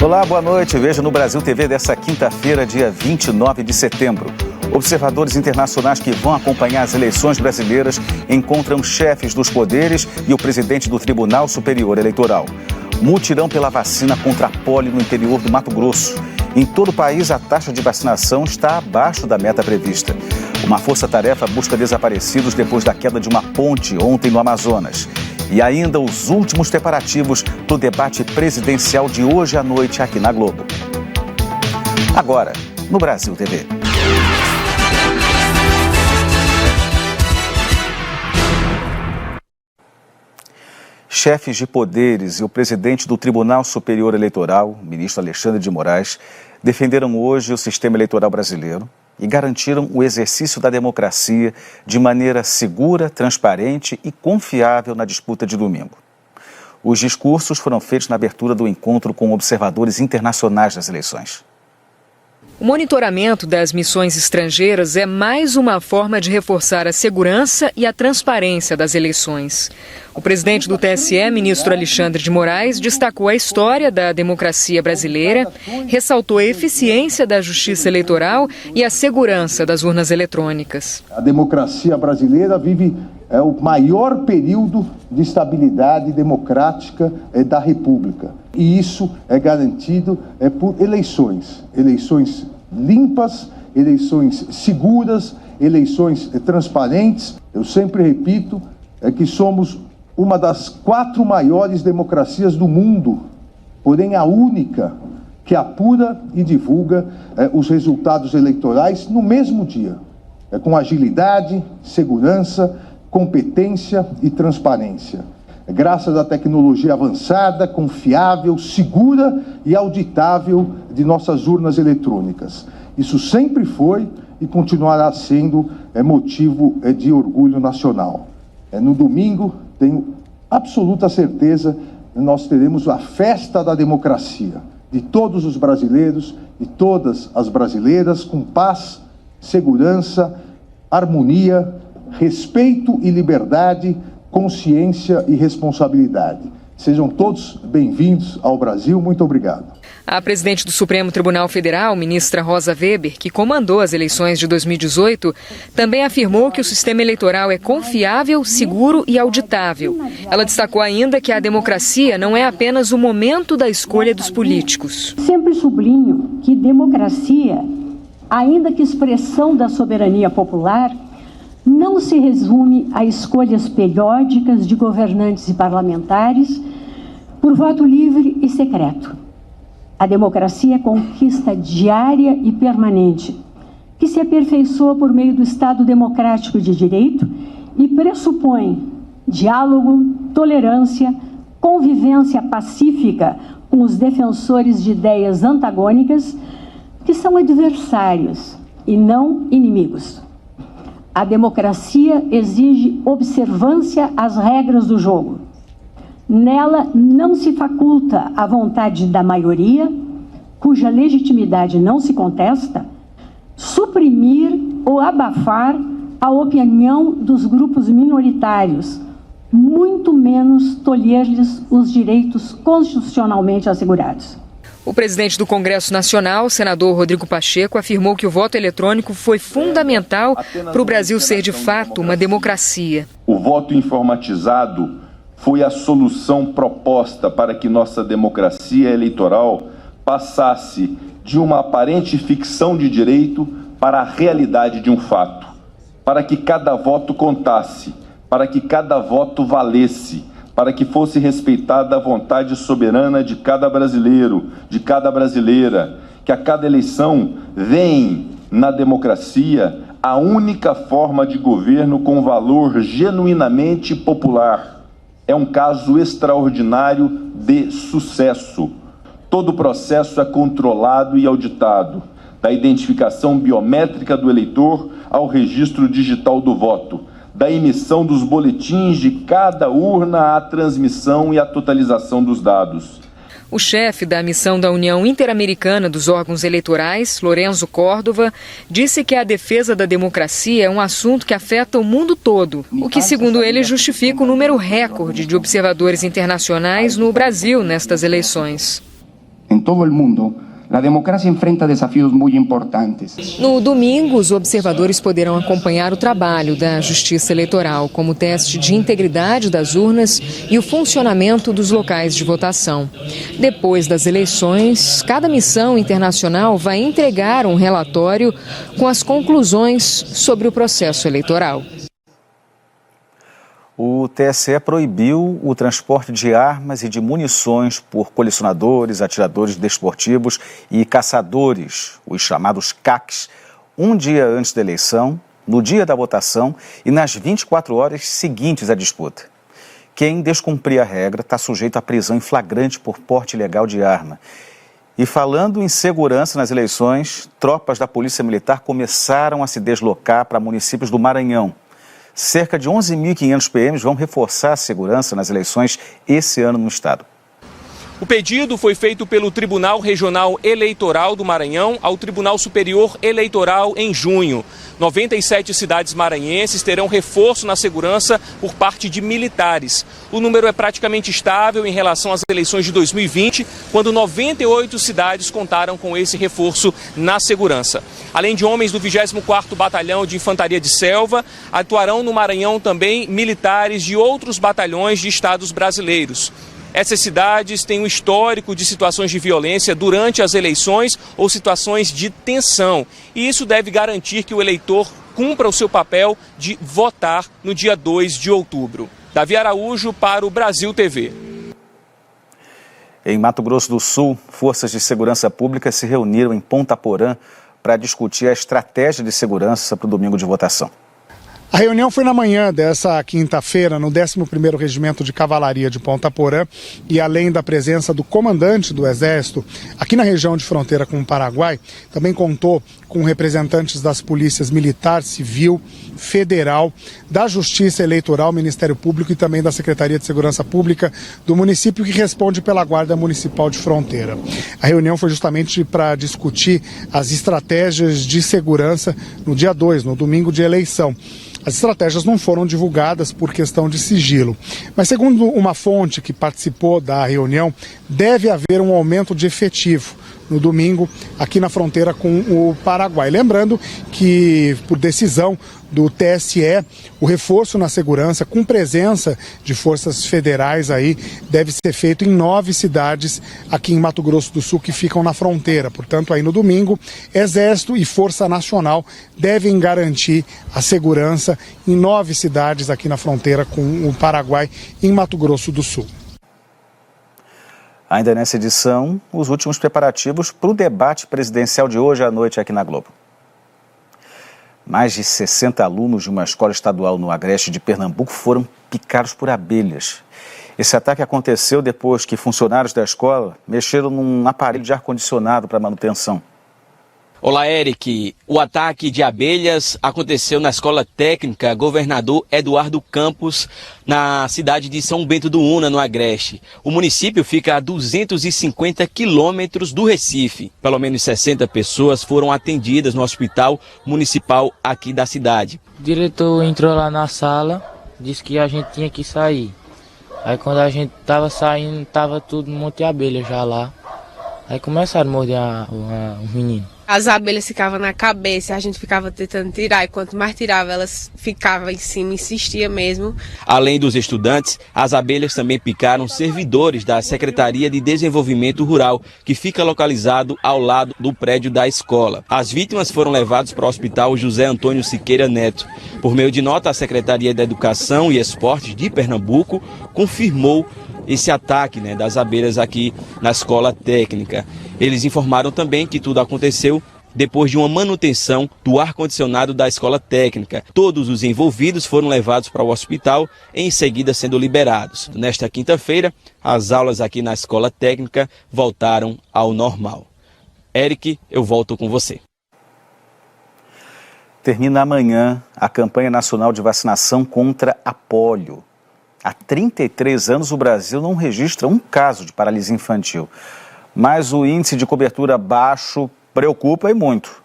Olá, boa noite. Veja no Brasil TV dessa quinta-feira, dia 29 de setembro. Observadores internacionais que vão acompanhar as eleições brasileiras encontram chefes dos poderes e o presidente do Tribunal Superior Eleitoral. Mutirão pela vacina contra a polio no interior do Mato Grosso. Em todo o país, a taxa de vacinação está abaixo da meta prevista. Uma força-tarefa busca desaparecidos depois da queda de uma ponte ontem no Amazonas. E ainda os últimos preparativos para o debate presidencial de hoje à noite aqui na Globo. Agora, no Brasil TV. Chefes de poderes e o presidente do Tribunal Superior Eleitoral, ministro Alexandre de Moraes, defenderam hoje o sistema eleitoral brasileiro e garantiram o exercício da democracia de maneira segura, transparente e confiável na disputa de domingo. Os discursos foram feitos na abertura do encontro com observadores internacionais das eleições. O monitoramento das missões estrangeiras é mais uma forma de reforçar a segurança e a transparência das eleições. O presidente do TSE, ministro Alexandre de Moraes, destacou a história da democracia brasileira, ressaltou a eficiência da justiça eleitoral e a segurança das urnas eletrônicas. A democracia brasileira vive o maior período de estabilidade democrática da República. E isso é garantido por eleições limpas, eleições seguras, eleições transparentes. Eu sempre repito que somos uma das 4 maiores democracias do mundo, porém a única que apura e divulga os resultados eleitorais no mesmo dia, com agilidade, segurança, competência e transparência. Graças à tecnologia avançada, confiável, segura e auditável de nossas urnas eletrônicas. Isso sempre foi e continuará sendo motivo de orgulho nacional. No domingo, tenho absoluta certeza que nós teremos a festa da democracia, de todos os brasileiros e todas as brasileiras, com paz, segurança, harmonia, respeito e liberdade, consciência e responsabilidade. Sejam todos bem-vindos ao Brasil. Muito obrigado. A presidente do Supremo Tribunal Federal, ministra Rosa Weber, que comandou as eleições de 2018, também afirmou que o sistema eleitoral é confiável, seguro e auditável. Ela destacou ainda que a democracia não é apenas o momento da escolha dos políticos. Sempre sublinho que democracia, ainda que expressão da soberania popular, não se resume a escolhas periódicas de governantes e parlamentares por voto livre e secreto. A democracia é conquista diária e permanente, que se aperfeiçoa por meio do Estado democrático de direito e pressupõe diálogo, tolerância, convivência pacífica com os defensores de ideias antagônicas, que são adversários e não inimigos. A democracia exige observância às regras do jogo. Nela não se faculta a vontade da maioria, cuja legitimidade não se contesta, suprimir ou abafar a opinião dos grupos minoritários, muito menos tolher-lhes os direitos constitucionalmente assegurados. O presidente do Congresso Nacional, senador Rodrigo Pacheco, afirmou que o voto eletrônico foi fundamental para o Brasil ser de fato uma democracia. O voto informatizado foi a solução proposta para que nossa democracia eleitoral passasse de uma aparente ficção de direito para a realidade de um fato, para que cada voto contasse, para que cada voto valesse, para que fosse respeitada a vontade soberana de cada brasileiro, de cada brasileira, que a cada eleição vem na democracia a única forma de governo com valor genuinamente popular. É um caso extraordinário de sucesso. Todo o processo é controlado e auditado, da identificação biométrica do eleitor ao registro digital do voto, da emissão dos boletins de cada urna à transmissão e à totalização dos dados. O chefe da missão da União Interamericana dos Órgãos Eleitorais, Lorenzo Córdova, disse que a defesa da democracia é um assunto que afeta o mundo todo, o que, segundo ele, justifica o número recorde de observadores internacionais no Brasil nestas eleições. em todo o mundo, a democracia enfrenta desafios muito importantes. No domingo, os observadores poderão acompanhar o trabalho da Justiça Eleitoral, como o teste de integridade das urnas e o funcionamento dos locais de votação. Depois das eleições, cada missão internacional vai entregar um relatório com as conclusões sobre o processo eleitoral. O TSE proibiu o transporte de armas e de munições por colecionadores, atiradores desportivos e caçadores, os chamados CACs, um dia antes da eleição, no dia da votação e nas 24 horas seguintes à disputa. Quem descumprir a regra está sujeito à prisão em flagrante por porte ilegal de arma. E falando em segurança nas eleições, tropas da Polícia Militar começaram a se deslocar para municípios do Maranhão. Cerca de 11.500 PMs vão reforçar a segurança nas eleições esse ano no estado. O pedido foi feito pelo Tribunal Regional Eleitoral do Maranhão ao Tribunal Superior Eleitoral em junho. 97 cidades maranhenses terão reforço na segurança por parte de militares. O número é praticamente estável em relação às eleições de 2020, quando 98 cidades contaram com esse reforço na segurança. Além de homens do 24º Batalhão de Infantaria de Selva, atuarão no Maranhão também militares de outros batalhões de estados brasileiros. Essas cidades têm um histórico de situações de violência durante as eleições ou situações de tensão. E isso deve garantir que o eleitor cumpra o seu papel de votar no dia 2 de outubro. Davi Araújo para o Brasil TV. Em Mato Grosso do Sul, forças de segurança pública se reuniram em Ponta Porã para discutir a estratégia de segurança para o domingo de votação. A reunião foi na manhã dessa quinta-feira no 11º Regimento de Cavalaria de Ponta Porã e além da presença do comandante do Exército aqui na região de fronteira com o Paraguai, também contou com representantes das polícias militar, civil, federal, da Justiça Eleitoral, Ministério Público e também da Secretaria de Segurança Pública do município que responde pela Guarda Municipal de Fronteira. A reunião foi justamente para discutir as estratégias de segurança no dia 2, no domingo de eleição. As estratégias não foram divulgadas por questão de sigilo, mas segundo uma fonte que participou da reunião, deve haver um aumento de efetivo no domingo aqui na fronteira com o Paraguai. Lembrando que, por decisão do TSE, o reforço na segurança, com presença de forças federais aí, deve ser feito em 9 cidades aqui em Mato Grosso do Sul que ficam na fronteira. Portanto, aí no domingo, Exército e Força Nacional devem garantir a segurança em 9 cidades aqui na fronteira com o Paraguai, em Mato Grosso do Sul. Ainda nessa edição, os últimos preparativos para o debate presidencial de hoje à noite aqui na Globo. Mais de 60 alunos de uma escola estadual no Agreste de Pernambuco foram picados por abelhas. Esse ataque aconteceu depois que funcionários da escola mexeram num aparelho de ar-condicionado para manutenção. Olá, Eric. O ataque de abelhas aconteceu na Escola Técnica Governador Eduardo Campos, na cidade de São Bento do Una, no Agreste. O município fica a 250 quilômetros do Recife. Pelo menos 60 pessoas foram atendidas no hospital municipal aqui da cidade. O diretor entrou lá na sala, disse que a gente tinha que sair. Aí quando a gente estava saindo, estava tudo um monte de abelha já lá. Aí começaram a morder os meninos. As abelhas ficavam na cabeça, a gente ficava tentando tirar, e quanto mais tirava, elas ficavam em cima, insistia mesmo. Além dos estudantes, as abelhas também picaram servidores da Secretaria de Desenvolvimento Rural, que fica localizado ao lado do prédio da escola. As vítimas foram levadas para o Hospital José Antônio Siqueira Neto. Por meio de nota, a Secretaria da Educação e Esportes de Pernambuco confirmou esse ataque das abelhas aqui na Escola Técnica. Eles informaram também que tudo aconteceu depois de uma manutenção do ar-condicionado da Escola Técnica. Todos os envolvidos foram levados para o hospital, em seguida sendo liberados. Nesta quinta-feira, as aulas aqui na Escola Técnica voltaram ao normal. Eric, eu volto com você. Termina amanhã a campanha nacional de vacinação contra a pólio. Há 33 anos o Brasil não registra um caso de paralisia infantil. Mas o índice de cobertura baixo preocupa e muito.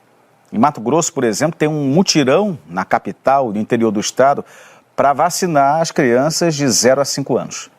Em Mato Grosso, por exemplo, tem um mutirão na capital e no interior do estado para vacinar as crianças de 0 a 5 anos.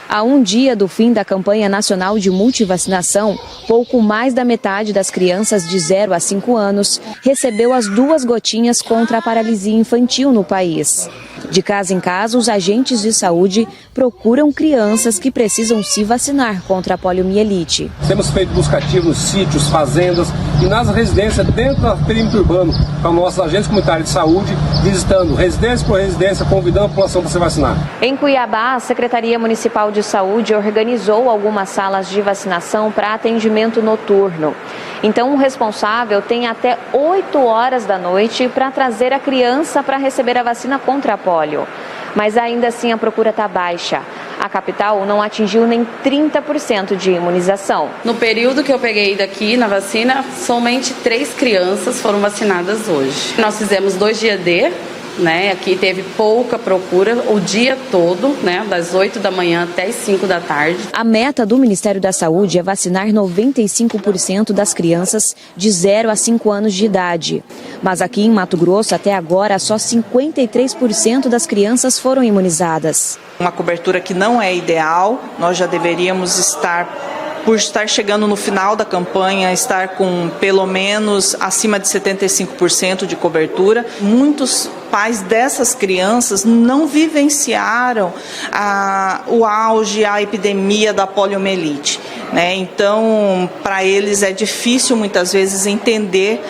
A um dia do fim da campanha nacional de multivacinação, pouco mais da metade das crianças de 0 a 5 anos recebeu as 2 gotinhas contra a paralisia infantil no país. De casa em casa, os agentes de saúde procuram crianças que precisam se vacinar contra a poliomielite. Temos feito busca ativa nos sítios, fazendas e nas residências dentro do perímetro urbano, com nossos agentes comunitários de saúde, visitando residência por residência, convidando a população para se vacinar. Em Cuiabá, a Secretaria Municipal de Saúde organizou algumas salas de vacinação para atendimento noturno. Então, o responsável tem até 8 horas da noite para trazer a criança para receber a vacina contra a polio. Mas ainda assim a procura está baixa. A capital não atingiu nem 30% de imunização. No período que eu peguei daqui na vacina, somente 3 crianças foram vacinadas hoje. Nós fizemos 2 dias aqui teve pouca procura o dia todo, das 8 da manhã até as 5 da tarde. A meta do Ministério da Saúde é vacinar 95% das crianças de 0 a 5 anos de idade. Mas aqui em Mato Grosso, até agora, só 53% das crianças foram imunizadas. Uma cobertura que não é ideal, nós já deveríamos por estar chegando no final da campanha, estar com pelo menos acima de 75% de cobertura. Muitos pais dessas crianças não vivenciaram o auge, a epidemia da poliomielite. Então, para eles é difícil muitas vezes entender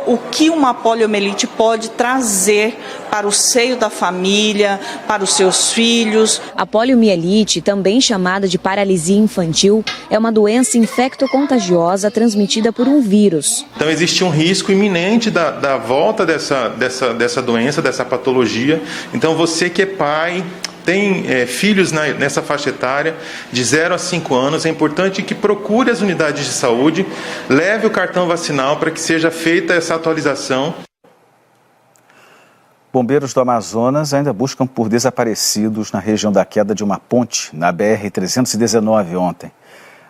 o que uma poliomielite pode trazer para o seio da família, para os seus filhos. A poliomielite, também chamada de paralisia infantil, é uma doença infectocontagiosa transmitida por um vírus. Então existe um risco iminente da volta dessa doença, dessa patologia. Então você que é pai, tem filhos nessa faixa etária de 0 a 5 anos, é importante que procure as unidades de saúde, leve o cartão vacinal para que seja feita essa atualização. Bombeiros do Amazonas ainda buscam por desaparecidos na região da queda de uma ponte na BR-319 ontem.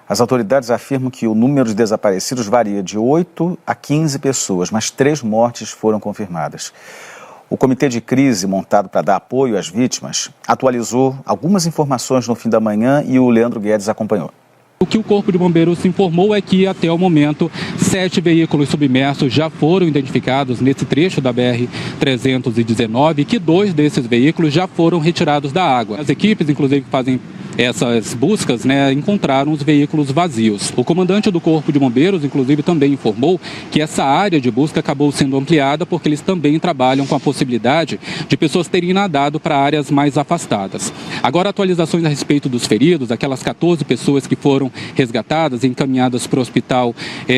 As autoridades afirmam que o número de desaparecidos varia de 8 a 15 pessoas, mas 3 mortes foram confirmadas. O comitê de crise montado para dar apoio às vítimas atualizou algumas informações no fim da manhã e o Leandro Guedes acompanhou. O que o Corpo de Bombeiros informou é que, até o momento, 7 veículos submersos já foram identificados nesse trecho da BR-319 e que 2 desses veículos já foram retirados da água. As equipes, inclusive, que fazem essas buscas, encontraram os veículos vazios. O comandante do Corpo de Bombeiros, inclusive, também informou que essa área de busca acabou sendo ampliada porque eles também trabalham com a possibilidade de pessoas terem nadado para áreas mais afastadas. Agora, atualizações a respeito dos feridos, aquelas 14 pessoas que foram resgatadas e encaminhadas para o hospital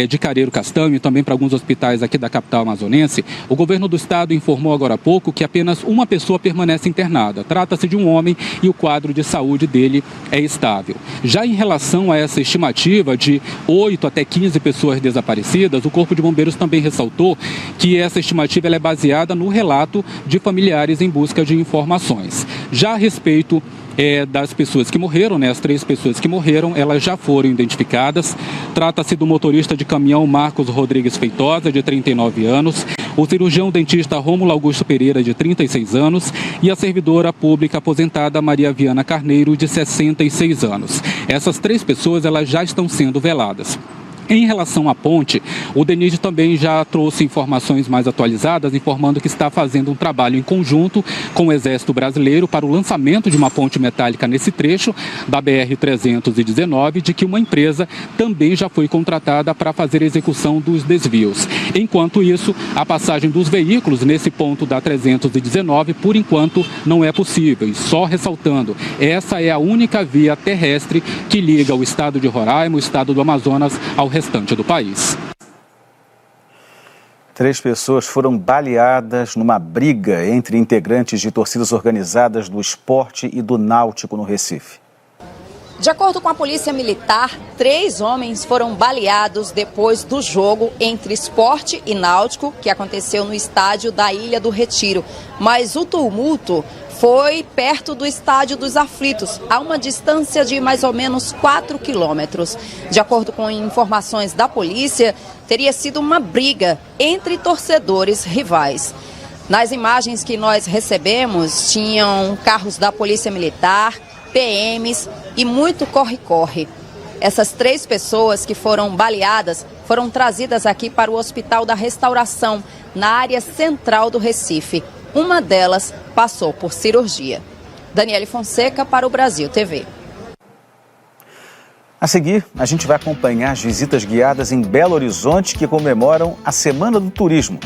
de Careiro Castanho e também para alguns hospitais aqui da capital amazonense. O governo do estado informou agora há pouco que apenas uma pessoa permanece internada. Trata-se de um homem e o quadro de saúde dele é estável. Já em relação a essa estimativa de 8 até 15 pessoas desaparecidas, o Corpo de Bombeiros também ressaltou que essa estimativa ela é baseada no relato de familiares em busca de informações. Já a respeito das pessoas que morreram, as 3 pessoas que morreram, elas já foram identificadas. Trata-se do motorista de caminhão Marcos Rodrigues Feitosa, de 39 anos, o cirurgião dentista Rômulo Augusto Pereira, de 36 anos, e a servidora pública aposentada Maria Viana Carneiro, de 66 anos. Essas 3 pessoas elas já estão sendo veladas. Em relação à ponte, o DENIT também já trouxe informações mais atualizadas, informando que está fazendo um trabalho em conjunto com o Exército Brasileiro para o lançamento de uma ponte metálica nesse trecho da BR-319, de que uma empresa também já foi contratada para fazer a execução dos desvios. Enquanto isso, a passagem dos veículos nesse ponto da 319, por enquanto, não é possível. E só ressaltando, essa é a única via terrestre que liga o estado de Roraima, o estado do Amazonas, ao restante do país. 3 pessoas foram baleadas numa briga entre integrantes de torcidas organizadas do Sport e do Náutico no Recife. De acordo com a Polícia Militar, 3 homens foram baleados depois do jogo entre Sport e Náutico, que aconteceu no estádio da Ilha do Retiro. Mas o tumulto foi perto do Estádio dos Aflitos, a uma distância de mais ou menos 4 quilômetros. De acordo com informações da polícia, teria sido uma briga entre torcedores rivais. Nas imagens que nós recebemos, tinham carros da Polícia Militar, PMs e muito corre-corre. Essas 3 pessoas que foram baleadas foram trazidas aqui para o Hospital da Restauração, na área central do Recife. Uma delas passou por cirurgia. Daniele Fonseca para o Brasil TV. A seguir, a gente vai acompanhar as visitas guiadas em Belo Horizonte que comemoram a Semana do Turismo.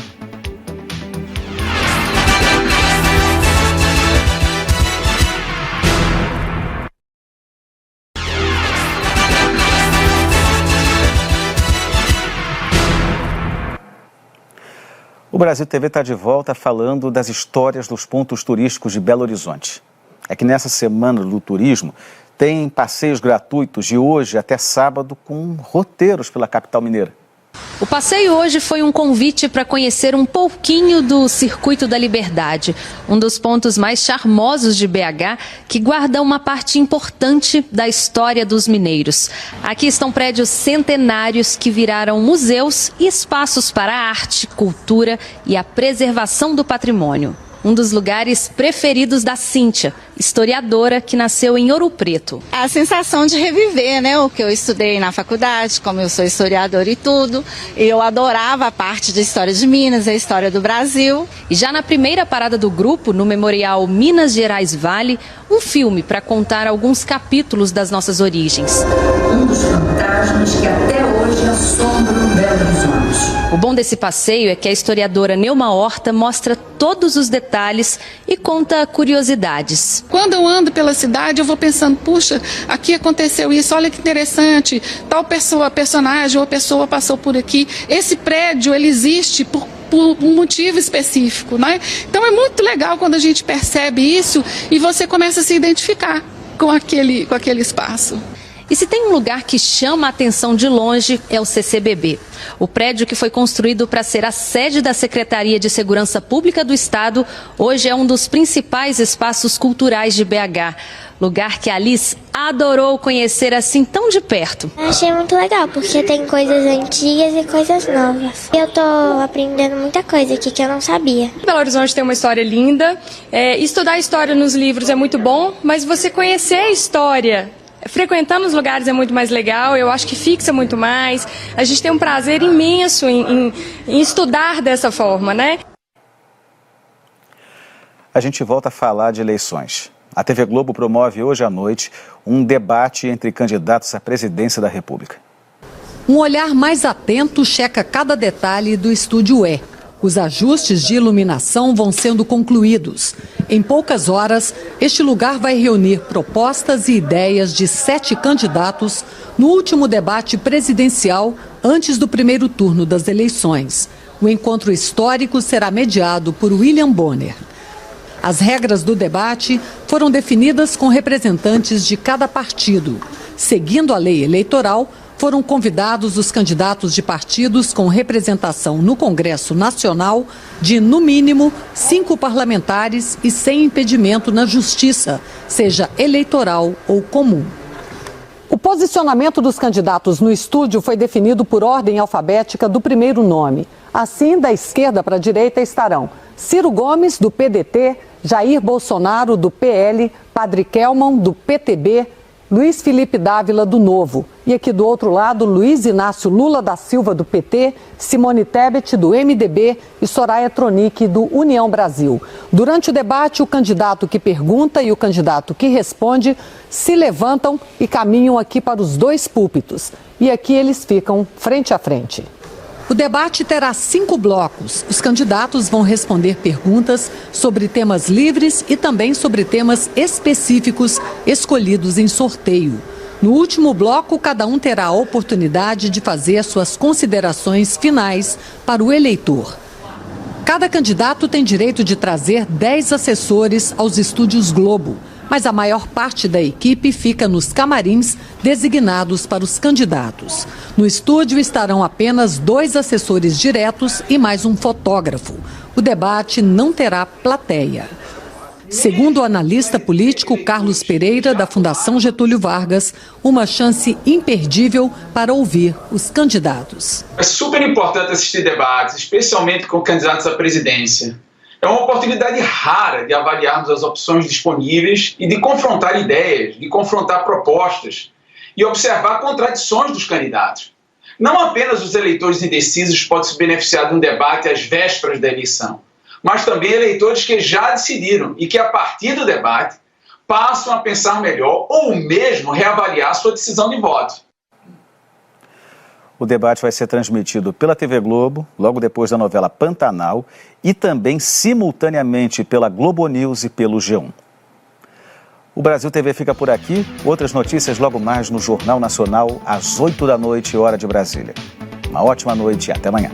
O Brasil TV está de volta falando das histórias dos pontos turísticos de Belo Horizonte. É que nessa Semana do Turismo tem passeios gratuitos de hoje até sábado com roteiros pela capital mineira. O passeio hoje foi um convite para conhecer um pouquinho do Circuito da Liberdade, um dos pontos mais charmosos de BH, que guarda uma parte importante da história dos mineiros. Aqui estão prédios centenários que viraram museus e espaços para a arte, cultura e a preservação do patrimônio. Um dos lugares preferidos da Cíntia, historiadora que nasceu em Ouro Preto. A sensação de reviver, né? O que eu estudei na faculdade, como eu sou historiadora e tudo. Eu adorava a parte de história de Minas, a história do Brasil. E já na primeira parada do grupo, no Memorial Minas Gerais Vale, um filme para contar alguns capítulos das nossas origens. Um dos fantasmas que até hoje assombram Belo Horizonte. O bom desse passeio é que a historiadora Neuma Horta mostra todos os detalhes e conta curiosidades. Quando eu ando pela cidade, eu vou pensando, puxa, aqui aconteceu isso, olha que interessante, tal pessoa, personagem ou pessoa passou por aqui. Esse prédio, ele existe por um motivo específico, né? Então é muito legal quando a gente percebe isso e você começa a se identificar com aquele espaço. E se tem um lugar que chama a atenção de longe, é o CCBB. O prédio que foi construído para ser a sede da Secretaria de Segurança Pública do Estado, hoje é um dos principais espaços culturais de BH. Lugar que a Alice adorou conhecer assim tão de perto. Eu achei muito legal, porque tem coisas antigas e coisas novas. Eu tô aprendendo muita coisa aqui que eu não sabia. Belo Horizonte tem uma história linda. Estudar a história nos livros é muito bom, mas você conhecer a história frequentando os lugares é muito mais legal, eu acho que fixa muito mais. A gente tem um prazer imenso em estudar dessa forma, né? A gente volta a falar de eleições. A TV Globo promove hoje à noite um debate entre candidatos à presidência da República. Um olhar mais atento checa cada detalhe do Estúdio E. Os ajustes de iluminação vão sendo concluídos. Em poucas horas, este lugar vai reunir propostas e ideias de 7 candidatos no último debate presidencial antes do primeiro turno das eleições. O encontro histórico será mediado por William Bonner. As regras do debate foram definidas com representantes de cada partido. Seguindo a lei eleitoral, foram convidados os candidatos de partidos com representação no Congresso Nacional de, no mínimo, 5 parlamentares e sem impedimento na Justiça, seja eleitoral ou comum. O posicionamento dos candidatos no estúdio foi definido por ordem alfabética do primeiro nome. Assim, da esquerda para a direita estarão Ciro Gomes, do PDT, Jair Bolsonaro, do PL, Padre Kelman, do PTB, Luiz Felipe Dávila, do Novo. E aqui do outro lado, Luiz Inácio Lula da Silva, do PT, Simone Tebet, do MDB e Soraya Tronic, do União Brasil. Durante o debate, o candidato que pergunta e o candidato que responde se levantam e caminham aqui para os 2 púlpitos. E aqui eles ficam frente a frente. O debate terá 5 blocos. Os candidatos vão responder perguntas sobre temas livres e também sobre temas específicos escolhidos em sorteio. No último bloco, cada um terá a oportunidade de fazer as suas considerações finais para o eleitor. Cada candidato tem direito de trazer 10 assessores aos estúdios Globo, mas a maior parte da equipe fica nos camarins designados para os candidatos. No estúdio estarão apenas 2 assessores diretos e mais um fotógrafo. O debate não terá plateia. Segundo o analista político Carlos Pereira, da Fundação Getúlio Vargas, uma chance imperdível para ouvir os candidatos. É super importante assistir debates, especialmente com candidatos à presidência. É uma oportunidade rara de avaliarmos as opções disponíveis e de confrontar ideias, de confrontar propostas e observar contradições dos candidatos. Não apenas os eleitores indecisos podem se beneficiar de um debate às vésperas da eleição, mas também eleitores que já decidiram e que, a partir do debate, passam a pensar melhor ou mesmo reavaliar sua decisão de voto. O debate vai ser transmitido pela TV Globo, logo depois da novela Pantanal, e também simultaneamente pela Globo News e pelo G1. O Brasil TV fica por aqui. Outras notícias logo mais no Jornal Nacional, às 8 da noite, hora de Brasília. Uma ótima noite e até amanhã.